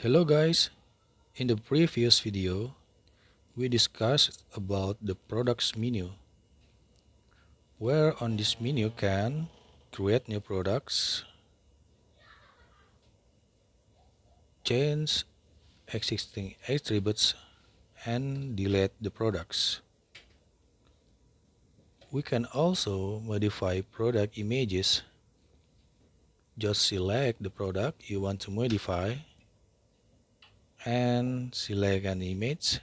Hello guys, in the previous video we discussed about the products menu, where on this menu can create new products, change existing attributes, and delete the products. We can also modify product images. Just select the product you want to modify and select an image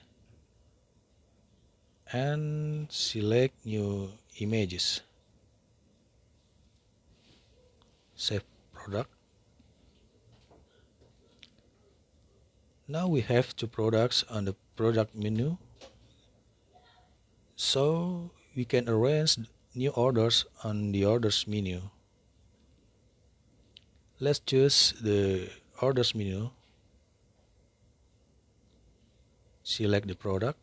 and select new images. Save product. Now we have two products on the product menu, so we can arrange new orders on the orders menu. Let's choose the orders menu, select the product,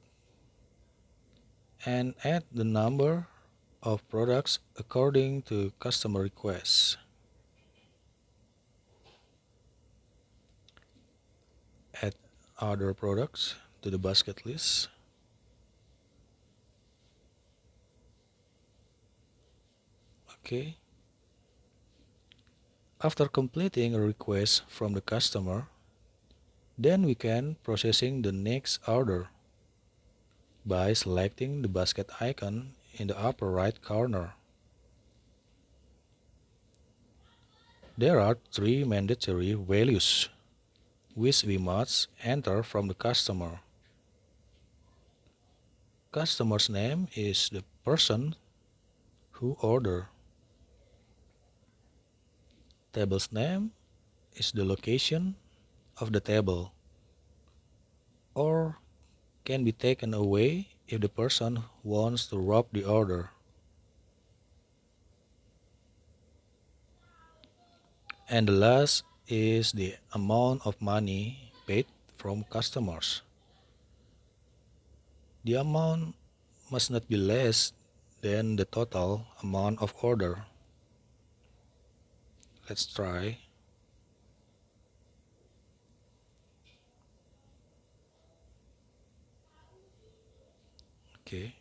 and add the number of products according to customer requests. Add other products to the basket list. Okay. After completing a request from the customer, then we can processing the next order by selecting the basket icon in the upper right corner. There are three mandatory values which we must enter from the customer. Customer's name is the person who ordered. Table's name is the location of the table, or can be taken away if the person wants to rob the order. And the last is the amount of money paid from customers. The amount must not be less than the total amount of order. Let's try. Okay.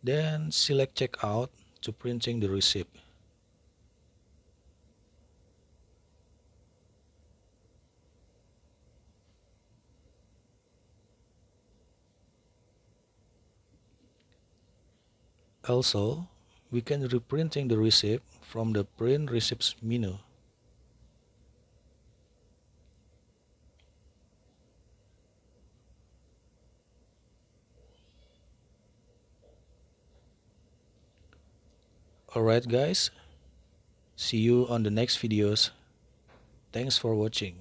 Then select checkout to printing the receipt. Also, we can reprinting the receipt from the print receipts menu. Alright guys, see you on the next videos. Thanks for watching.